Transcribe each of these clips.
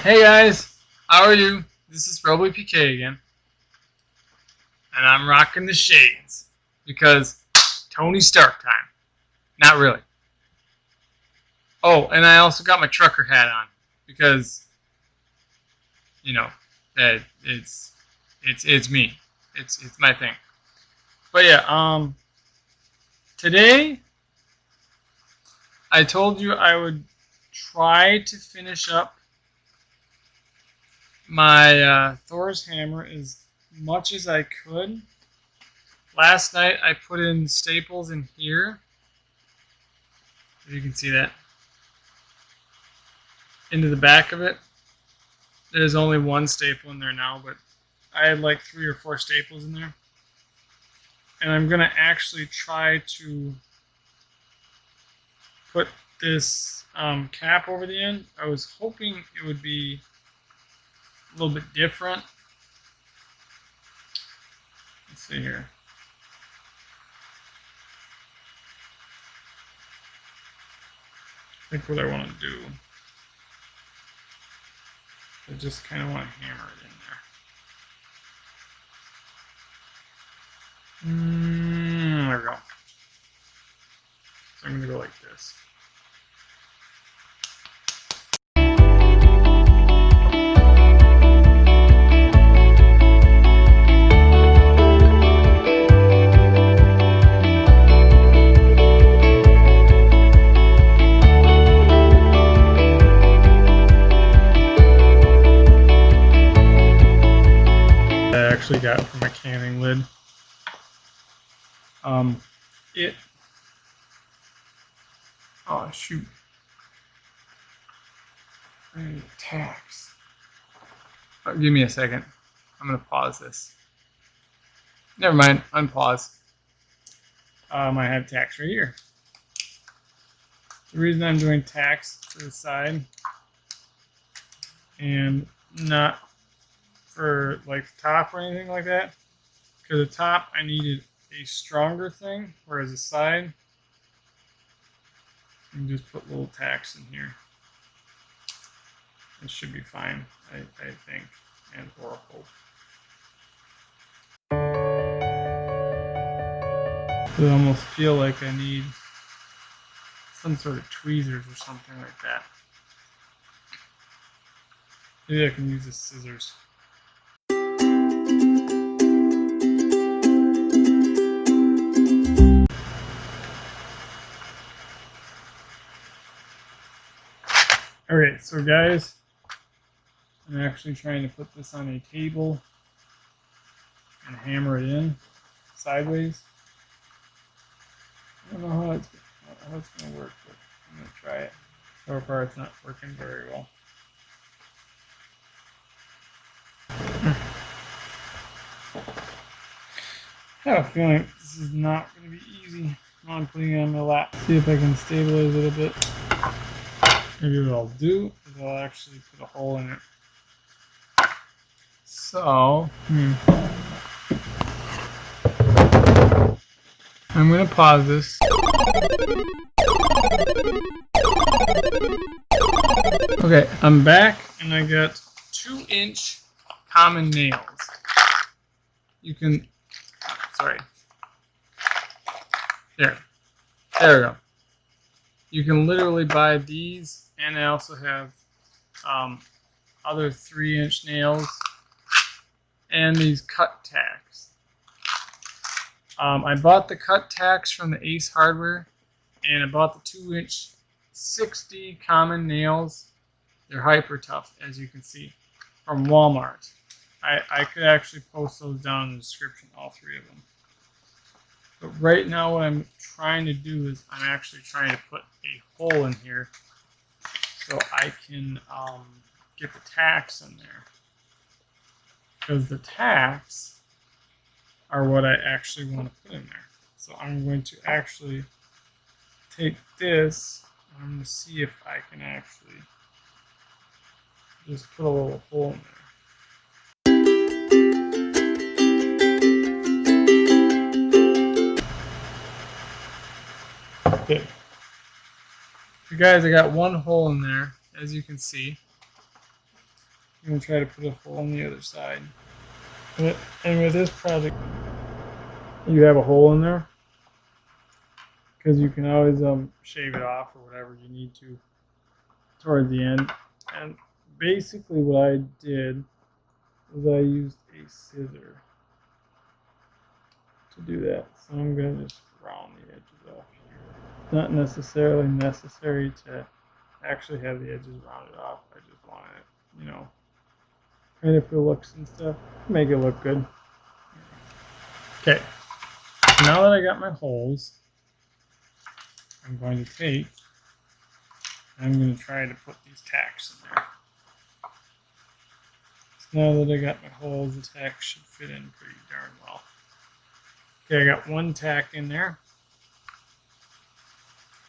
Hey guys, how are you? This is Roblepk again, and I'm rocking the shades because Tony Stark time. Not really. Oh, and I also got my trucker hat on because you know that it's me. It's my thing. But yeah, today I told you I would try to finish up my Thor's hammer as much as I could. Last night I put in staples in here, if you can see that, into the back of it. There's only one staple in there now, but I had like 3 or 4 staples in there. And I'm going to actually try to put this cap over the end. I was hoping it would be a little bit different. Let's see here. I think what I want to do, I just kind of want to hammer it in there. There we go. So I'm going to go like this. Actually got from a canning lid. Oh shoot, tax. Oh, give me a second. I'm gonna pause this. Never mind, unpause. I have tax right here. The reason I'm doing tax to the side and not for like the top or anything like that, because the top I needed a stronger thing, whereas the side you can just put little tacks in here. It should be fine, I think, and or hope. I almost feel like I need some sort of tweezers or something like that. Maybe I can use the scissors. Alright, so guys, I'm actually trying to put this on a table and hammer it in sideways. I don't know how it's going to work, but I'm going to try it. So far it's not working very well. I have a feeling this is not going to be easy. I'm putting it on my lap. See if I can stabilize it a bit. Maybe what I'll do is I'll actually put a hole in it. So, I'm going to pause this. Okay, I'm back and I got 2-inch common nails. You can, sorry. There we go. You can literally buy these, and I also have other 3-inch nails and these cut tacks. I bought the cut tacks from the Ace Hardware, and I bought the 2-inch 60 common nails. They're hyper tough, as you can see, from Walmart. I could actually post those down in the description, all 3 of them. But right now what I'm trying to do is I'm actually trying to put a hole in here so I can get the tacks in there. Because the tacks are what I actually want to put in there. So I'm going to actually take this and I'm going to see if I can actually just put a little hole in there. Okay. So guys, I got one hole in there, as you can see. I'm going to try to put a hole on the other side. And with this project, you have a hole in there because you can always shave it off or whatever you need to toward the end. And basically what I did was I used a scissor to do that. So I'm going to just round the edges off here. Not necessarily necessary to actually have the edges rounded off. I just want it, you know, kind of for looks and stuff, make it look good. Okay, now that I got my holes, I'm going to take, I'm going to try to put these tacks in there. So now that I got my holes, the tacks should fit in pretty darn well. Okay, I got one tack in there.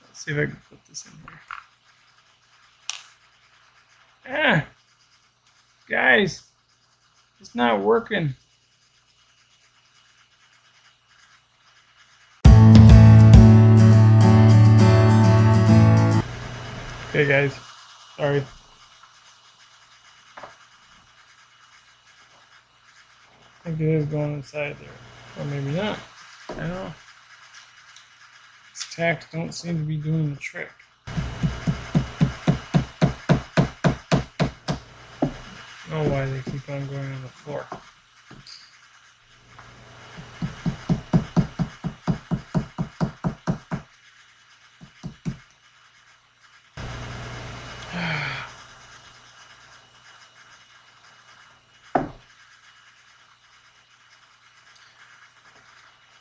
Let's see if I can put this in here. Guys, it's not working. Okay guys, sorry. I think it is going inside there. Or maybe not. I don't know. These tacks don't seem to be doing the trick. I don't know why they keep on going on the floor.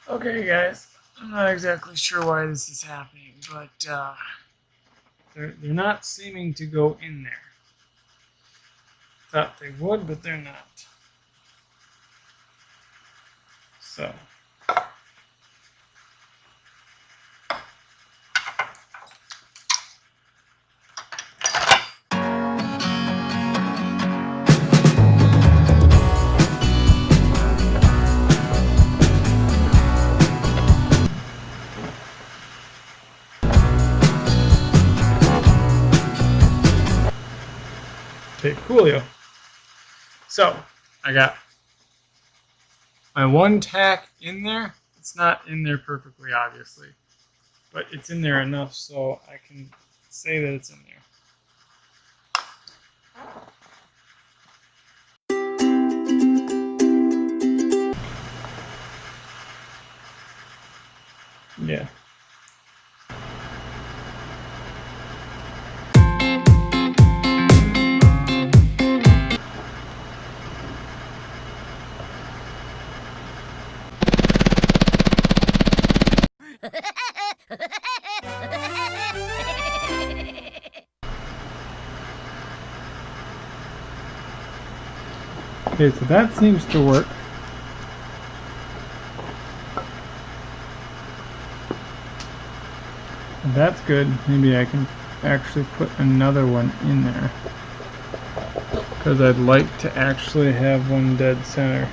Okay guys, I'm not exactly sure why this is happening, but they're not seeming to go in there. Thought they would, but they're not. So. Okay, coolio. So, I got my one tack in there. It's not in there perfectly, obviously, but it's in there enough so I can say that it's in there. Yeah. Okay, so that seems to work. And that's good. Maybe I can actually put another one in there, because I'd like to actually have one dead center.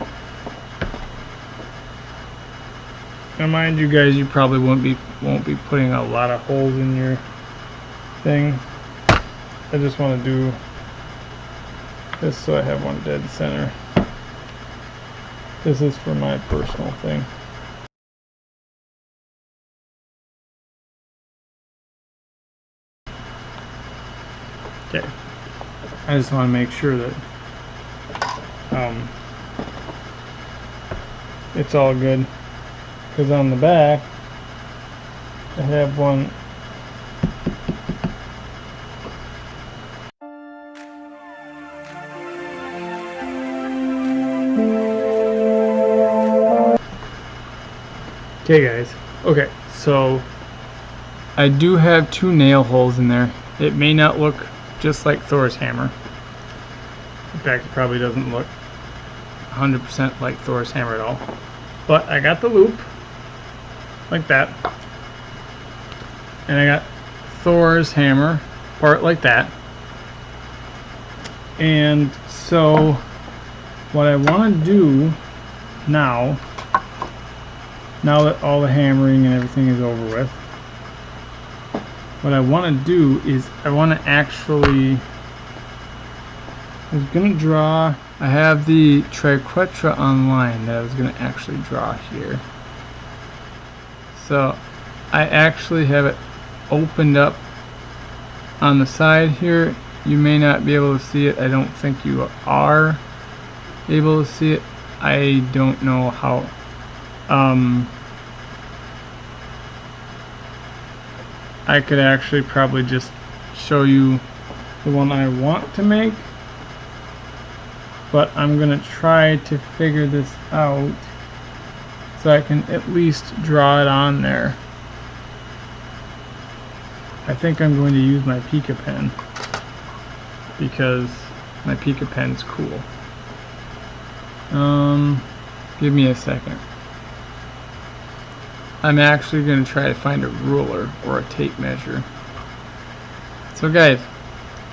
Now mind you guys, you probably won't be putting a lot of holes in your thing. I just want to do this so I have one dead center. This is for my personal thing. Okay, I just want to make sure that it's all good, because on the back I have one. Okay guys, okay, so I do have two nail holes in there. It may not look just like Thor's hammer. In fact, it probably doesn't look 100% like Thor's hammer at all. But I got the loop, like that. And I got Thor's hammer, part like that. And so, what I want to do now that all the hammering and everything is over with, what I want to do is I want to actually I was gonna draw, I have the triquetra online that I was gonna actually draw here. So I actually have it opened up on the side here. You may not be able to see it. I don't think you are able to see it. I don't know how. I could actually probably just show you the one I want to make, but I'm gonna try to figure this out so I can at least draw it on there. I think I'm going to use my Pika pen because my Pika pen's cool. Give me a second. I'm actually going to try to find a ruler or a tape measure. So guys,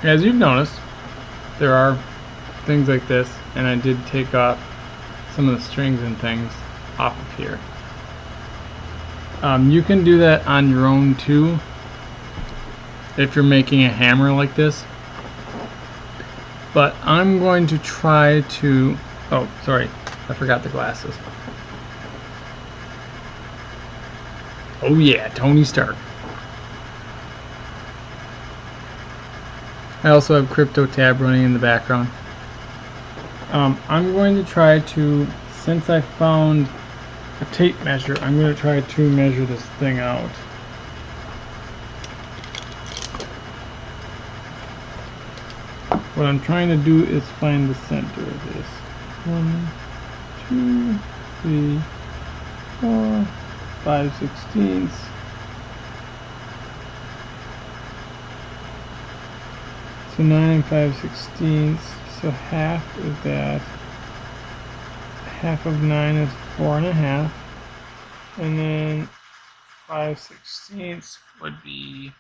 as you've noticed, there are things like this, and I did take off some of the strings and things off of here. You can do that on your own too, if you're making a hammer like this. But I'm going to try to, oh sorry, I forgot the glasses. Oh yeah, Tony Stark. I also have Crypto Tab running in the background. I'm going to try to, since I found a tape measure, I'm going to try to measure this thing out. What I'm trying to do is find the center of this. 1, 2, 3, 4, 5/16. So 9 5/16. So half of that. Half of 9 is 4.5. And then 5/16 would be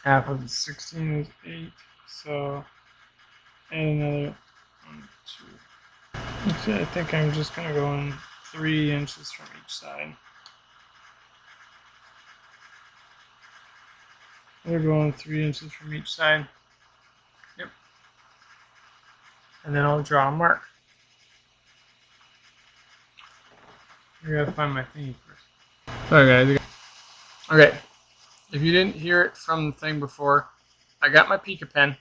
half of the 16 is 8. So add another 1, 2. Actually, I think I'm just going to go in 3 inches from each side. We're going 3 inches from each side. Yep. And then I'll draw a mark. I gotta find my thingy first. Sorry guys. Okay. If you didn't hear it from the thing before, I got my Pika pen.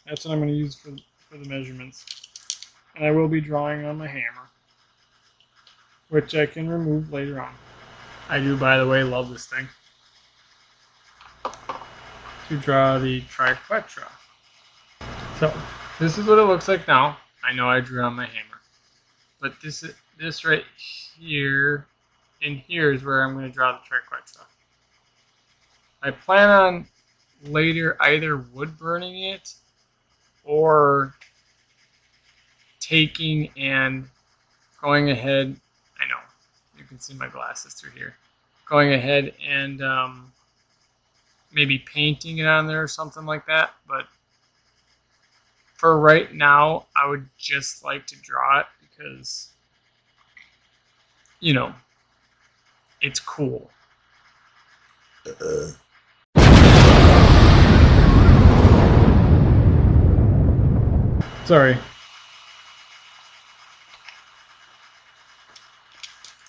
That's what I'm going to use for the measurements. And I will be drawing on my hammer, which I can remove later on. I do, by the way, love this thing. To draw the triquetra. So, this is what it looks like now. I know I drew on my hammer. But this right here, and here is where I'm going to draw the triquetra. I plan on later either wood burning it or taking and going ahead. I know you can see my glasses through here. Going ahead and maybe painting it on there or something like that. But for right now, I would just like to draw it because, you know, it's cool. Sorry.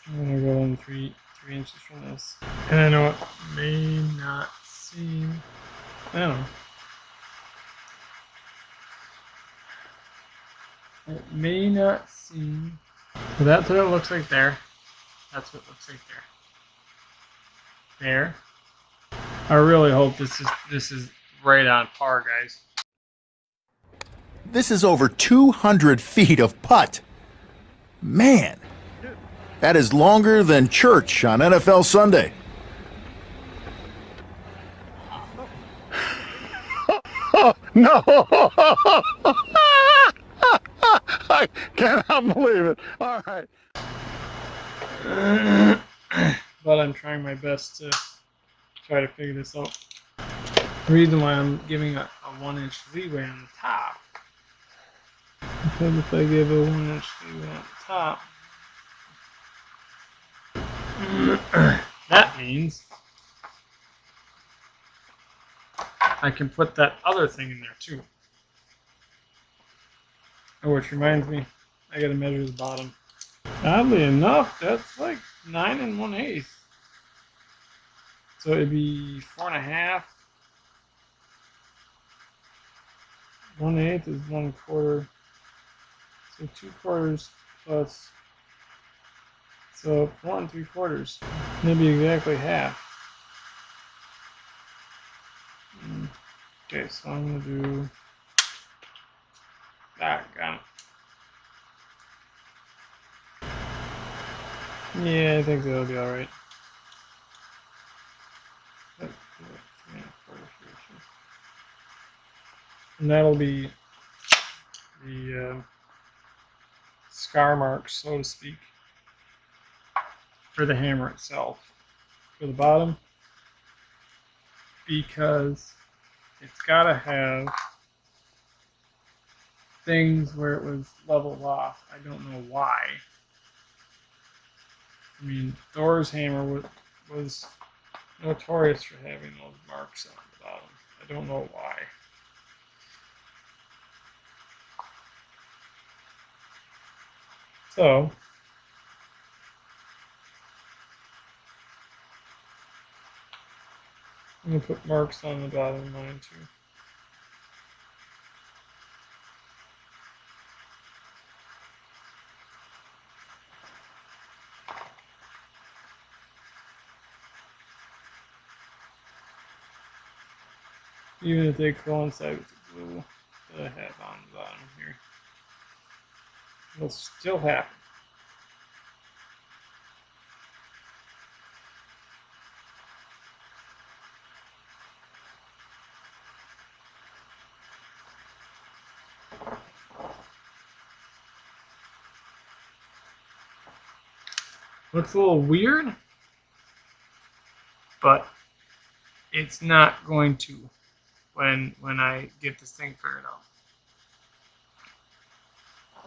I'm gonna go in 3 inches from this. And I know it may not seem, I don't know. It may not seem, so that's what it looks like there. That's what it looks like there. There. I really hope this is right on par, guys. This is over 200 feet of putt. Man, that is longer than church on NFL Sunday. Oh, no! I cannot believe it. All right. But I'm trying my best to try to figure this out. The reason why I'm giving a 1-inch leeway on the top, because if I give a 1-inch leeway on the top, that means I can put that other thing in there too. Oh, which reminds me, I gotta measure the bottom. Oddly enough, that's like 9 1/8. So it'd be 4 1/2. 1/8 is 1/4. So 2/4 plus. So 4 3/4. Maybe exactly half. Okay, so I'm gonna do that. Got it. Yeah, I think that'll be all right. And that'll be the scar marks, so to speak, for the hammer itself. For the bottom, because it's gotta have things where it was leveled off. I don't know why. I mean, Thor's hammer was notorious for having those marks on the bottom. I don't know why. So, I'm going to put marks on the bottom of mine too. Even if they coincide with the glue that I have on the bottom here. It'll still happen. Looks a little weird, but it's not going to when I get this thing figured out.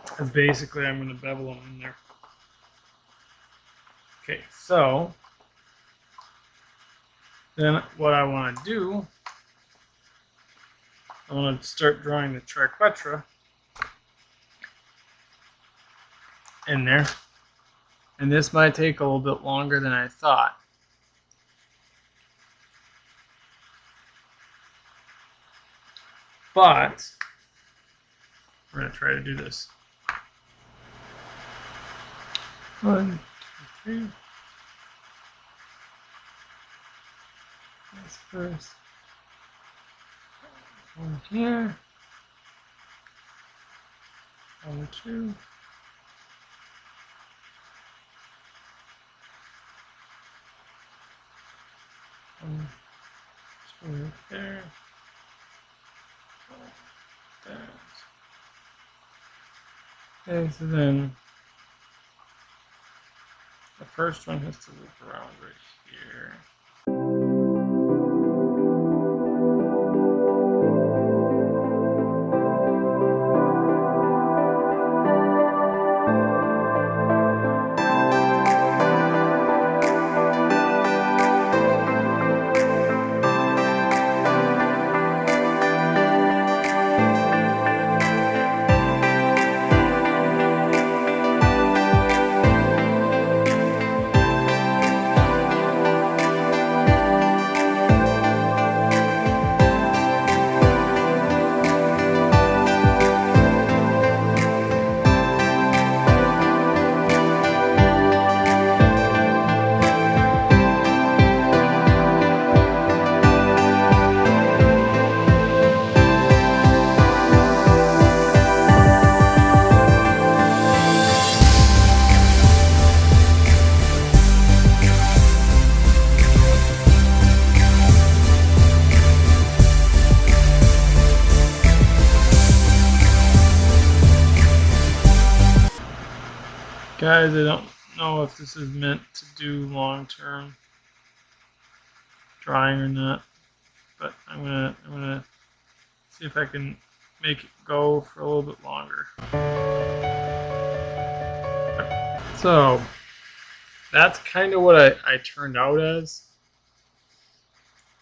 Because basically I'm going to bevel them in there. Okay, so then what I want to do, I want to start drawing the triquetra in there. And this might take a little bit longer than I thought. But we're going to try to do this. 1, 2, 3. This first. One here. 1, 2. One, 2 right there. There. Okay, so then the first one has to loop around right here. Guys, I don't know if this is meant to do long-term drawing or not, but I'm gonna see if I can make it go for a little bit longer. So that's kind of what I turned out as.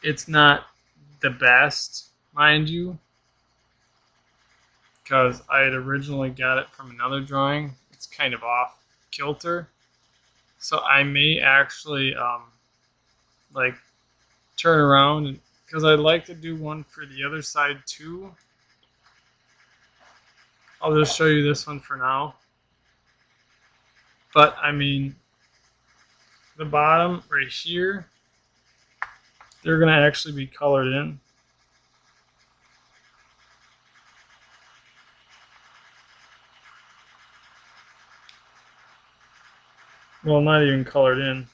It's not the best, mind you, because I had originally got it from another drawing. It's kind of off kilter, so I may actually like turn around, and because I'd like to do one for the other side too. I'll just show you this one for now. But I mean, the bottom right here, they're going to actually be colored in. Well, not even colored in.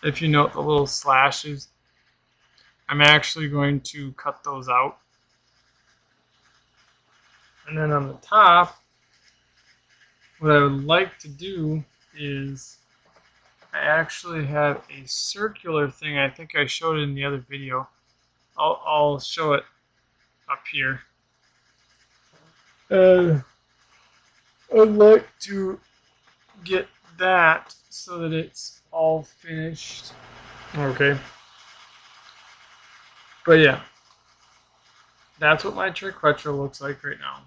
If you note the little slashes, I'm actually going to cut those out. And then on the top, what I would like to do is I actually have a circular thing. I think I showed it in the other video. I'll show it up here. I'd like to get that so that it's all finished. Okay. But yeah, that's what my triquetra looks like right now.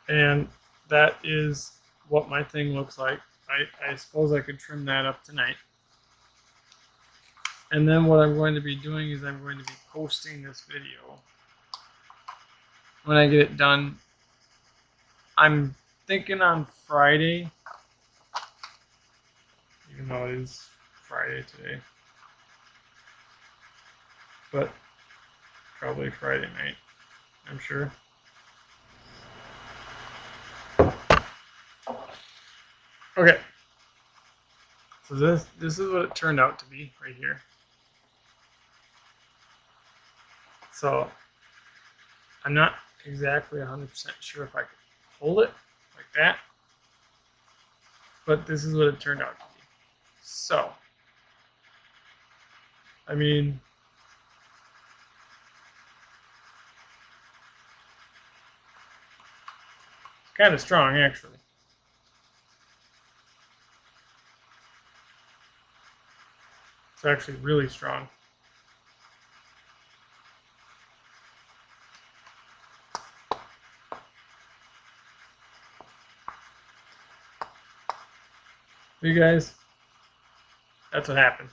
And that is what my thing looks like. I suppose I could trim that up tonight. And then what I'm going to be doing is I'm going to be posting this video. When I get it done, I'm thinking on Friday, even though it is Friday today, but probably Friday night, I'm sure. Okay, so this is what it turned out to be right here. So I'm not exactly 100% sure if I could hold it like that, but this is what it turned out to be. So, I mean, it's kind of strong actually. It's actually really strong. You guys, that's what happened.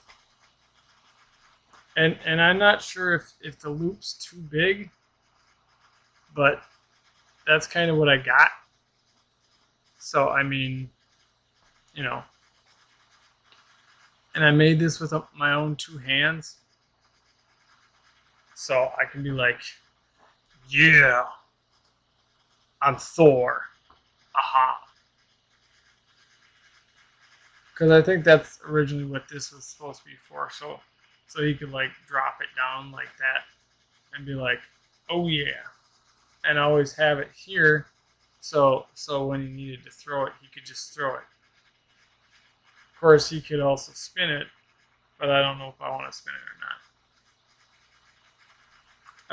And I'm not sure if the loop's too big, but that's kind of what I got. So I mean, you know, and I made this with my own two hands, so I can be like, yeah, I'm Thor, aha. Because I think that's originally what this was supposed to be for. So he could like drop it down like that and be like, oh yeah, and always have it here. So when he needed to throw it, he could just throw it. Of course, he could also spin it, but I don't know if I want to spin it or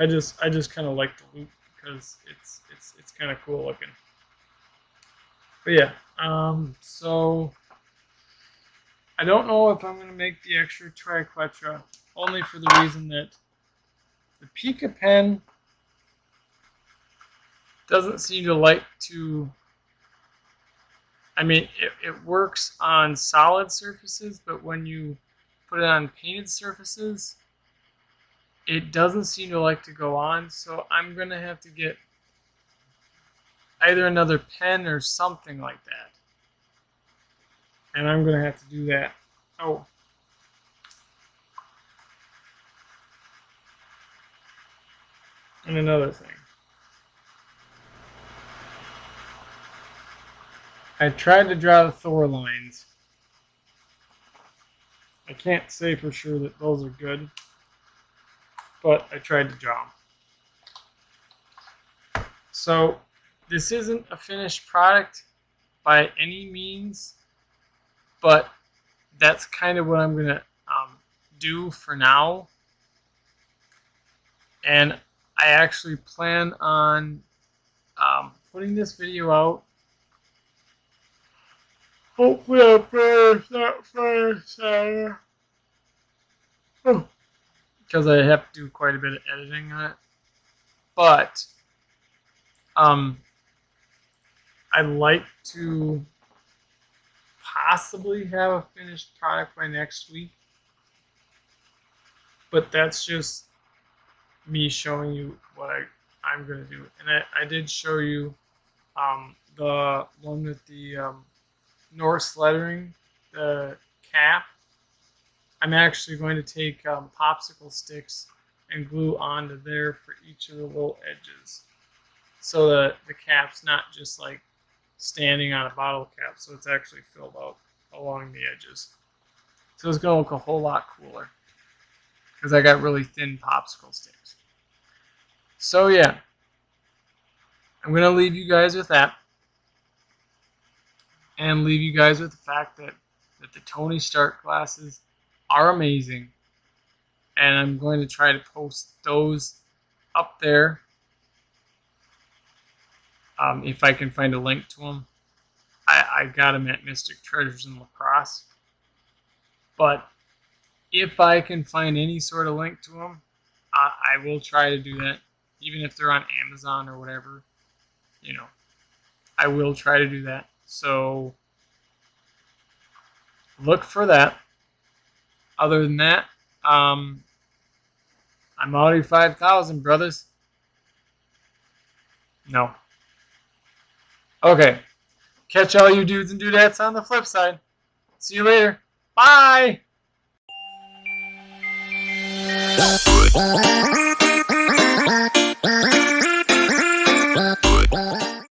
not. I just kind of like the loop because it's kind of cool looking. But yeah, so I don't know if I'm going to make the extra triquetra, only for the reason that the Pika pen doesn't seem to like to, I mean, it works on solid surfaces, but when you put it on painted surfaces, it doesn't seem to like to go on, so I'm going to have to get either another pen or something like that. And I'm going to have to do that. Oh. And another thing. I tried to draw the Thor lines. I can't say for sure that those are good, but I tried to draw them. So this isn't a finished product by any means, but that's kind of what I'm going to do for now. And I actually plan on putting this video out Hopefully I'm finished that first. Because I have to do quite a bit of editing on it. But I'd like to possibly have a finished product by next week. But that's just me showing you what I'm going to do. And I did show you the one with the Norse lettering, the cap. I'm actually going to take popsicle sticks and glue onto there for each of the little edges, so that the cap's not just like standing on a bottle cap, so it's actually filled out along the edges. So it's going to look a whole lot cooler because I got really thin popsicle sticks. So yeah, I'm going to leave you guys with that, and leave you guys with the fact that the Tony Stark glasses are amazing, and I'm going to try to post those up there if I can find a link to them. I got them at Mystic Treasures in Lacrosse, but if I can find any sort of link to them, I will try to do that, even if they're on Amazon or whatever. You know, I will try to do that. So look for that. Other than that, I'm Audi 5000, brothers. No. Okay. Catch all you dudes and dudettes on the flip side. See you later. Bye!